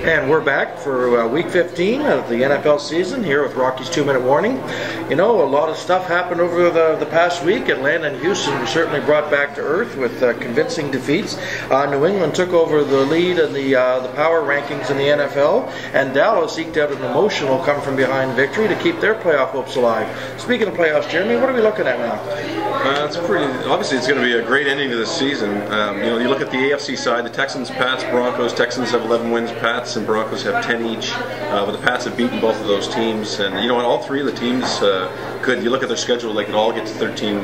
And we're back for week 15 of the NFL season here with Rocky's 2-Minute Warning. You know, a lot of stuff happened over the past week. Atlanta and Houston were certainly brought back to earth with convincing defeats. New England took over the lead in the power rankings in the NFL, and Dallas eked out an emotional come-from-behind victory to keep their playoff hopes alive. Speaking of playoffs, Jeremy, what are we looking at now? It's obviously it's going to be a great ending to this season. You look at the AFC side, the Texans, Pats, Broncos. Texans have 11 wins, Pats and Broncos have 10 each, but the Pats have beaten both of those teams, and all three of the teams could, you look at their schedule, they could all get to 13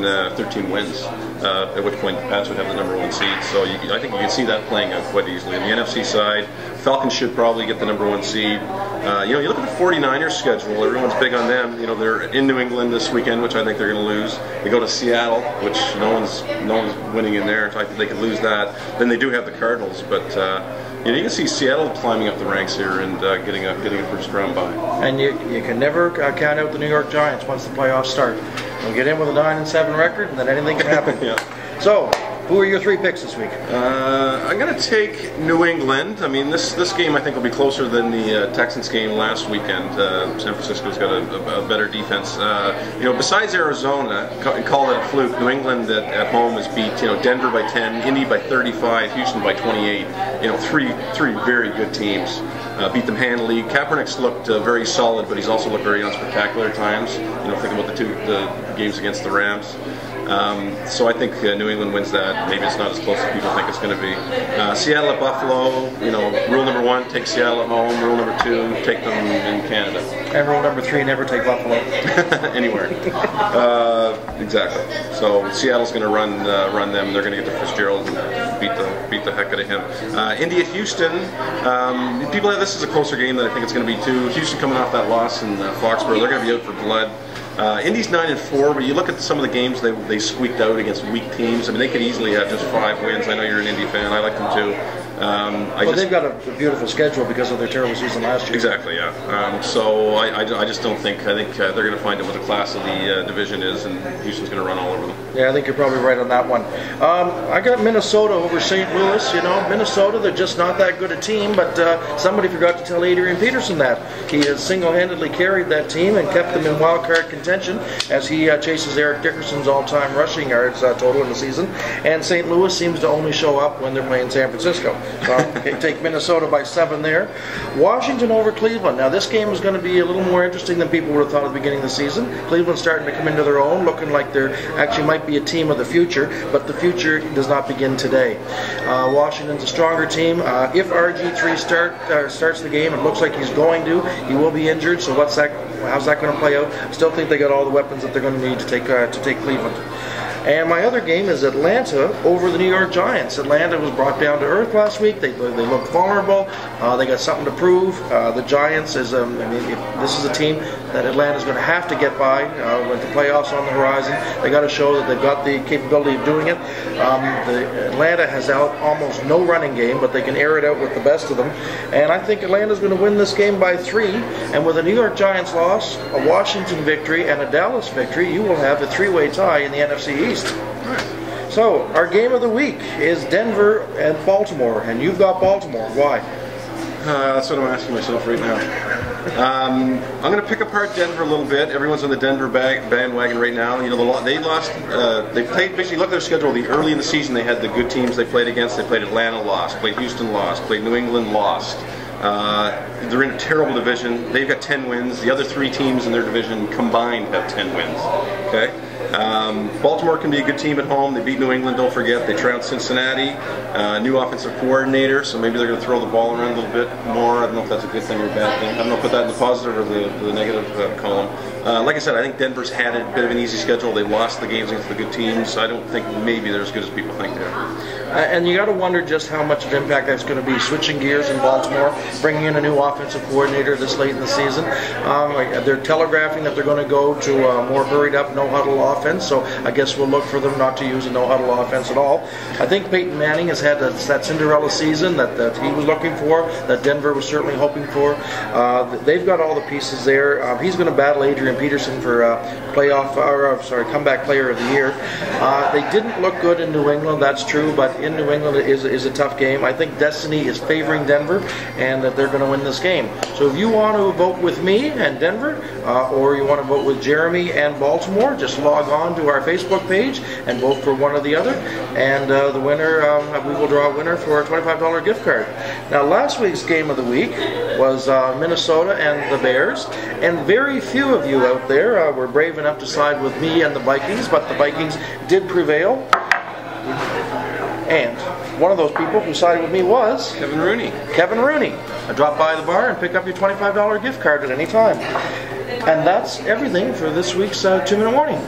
wins, at which point the Pats would have the #1 seed. So I think you can see that playing out quite easily. On the NFC side, Falcons should probably get the #1 seed. You look at the 49ers schedule, everyone's big on them. They're in New England this weekend, which I think they're going to lose. They go to Seattle, which no one's winning in there, so I think they could lose that. Then they do have the Cardinals, but you can see Seattle climbing up the ranks here and getting a first round bye. And you can never count out the New York Giants once the playoffs start. They'll get in with a 9-7 record, and then anything can happen. Yeah. So, who are your 3 picks this week? I'm going to take New England. I mean, this game I think will be closer than the Texans game last weekend. San Francisco's got a better defense. Besides Arizona, call it a fluke, New England at home has beat Denver by 10, Indy by 35, Houston by 28. Three very good teams. Beat them handily. Kaepernick's looked very solid, but he's also looked very unspectacular at times. Think about the games against the Rams. So I think New England wins that. Maybe it's not as close as people think it's going to be. Seattle at Buffalo. Rule number 1, take Seattle at home. Rule number 2, take them in Canada. And rule number 3, never take Buffalo anywhere. Exactly. So Seattle's going to run them. They're going to get to Fitzgerald and beat the heck out of him. Indy at Houston. People have this as a closer game than I think it's going to be too. Houston coming off that loss in Foxborough. They're going to be out for blood. Indy's 9-4, but you look at some of the games they squeaked out against weak teams. I mean, they could easily have just 5 wins. I know you're an Indy fan. I like them too. They've got a beautiful schedule because of their terrible season last year. Exactly, yeah. So I just don't think. I think they're going to find out what the class of the division is, and Houston's going to run all over them. Yeah, I think you're probably right on that one. I got Minnesota over St. Louis. Minnesota, they're just not that good a team, but somebody forgot to tell Adrian Peterson that. He has single-handedly carried that team and kept them in wild card contention as he chases Eric Dickerson's all-time rushing yards total in the season. And St. Louis seems to only show up when they're playing San Francisco. So I'll take Minnesota by 7 there. Washington over Cleveland. Now this game is going to be a little more interesting than people would have thought at the beginning of the season. Cleveland's starting to come into their own, looking like they're actually might be a team of the future, but the future does not begin today. Washington's a stronger team. If RG3 starts the game, it looks like he's going to. He will be injured, so how's that going to play out? I still think they got all the weapons that they're going to need to take Cleveland. And my other game is Atlanta over the New York Giants. Atlanta was brought down to earth last week. They looked vulnerable. They got something to prove. The Giants this is a team that Atlanta's going to have to get by with the playoffs on the horizon. They got to show that they've got the capability of doing it. Atlanta has almost no running game, but they can air it out with the best of them. And I think Atlanta's going to win this game by 3. And with a New York Giants loss, a Washington victory, and a Dallas victory, you will have a 3-way tie in the NFC East. Right. So, our game of the week is Denver and Baltimore, and you've got Baltimore. Why? That's what I'm asking myself right now. I'm going to pick apart Denver a little bit. Everyone's on the Denver bandwagon right now. They lost. They played. Basically, look at their schedule. Early in the season, they had the good teams they played against. They played Atlanta, lost. Played Houston, lost. Played New England, lost. They're in a terrible division. They've got 10 wins. The other 3 teams in their division combined have 10 wins. Okay. Baltimore can be a good team at home. They beat New England, don't forget. They trounced Cincinnati. New offensive coordinator, so maybe they're going to throw the ball around a little bit more. I don't know if that's a good thing or a bad thing. I don't know if put that in the positive or the negative column. Like I said, I think Denver's had a bit of an easy schedule. They lost the games against the good teams. I don't think maybe they're as good as people think they are. And you got to wonder just how much of an impact that's going to be. Switching gears in Baltimore, bringing in a new offensive coordinator this late in the season. They're telegraphing that they're going to go to a more hurried up, no huddle offense. So I guess we'll look for them not to use a no huddle offense at all. I think Peyton Manning has had that Cinderella season that he was looking for, that Denver was certainly hoping for. They've got all the pieces there. He's going to battle Adrian Peterson for comeback player of the year. They didn't look good in New England, that's true, but in New England it is a tough game. I think destiny is favoring Denver, and that they're going to win this game. So if you want to vote with me and Denver, or you want to vote with Jeremy and Baltimore, just log on to our Facebook page and vote for one or the other, and the winner, we will draw a winner for a $25 gift card. Now, last week's game of the week was Minnesota and the Bears, and very few of you out there were brave enough to side with me and the Vikings, but the Vikings did prevail. And one of those people who sided with me was Kevin Rooney. Kevin Rooney. Drop by the bar and pick up your $25 gift card at any time. And that's everything for this week's 2 Minute Warning.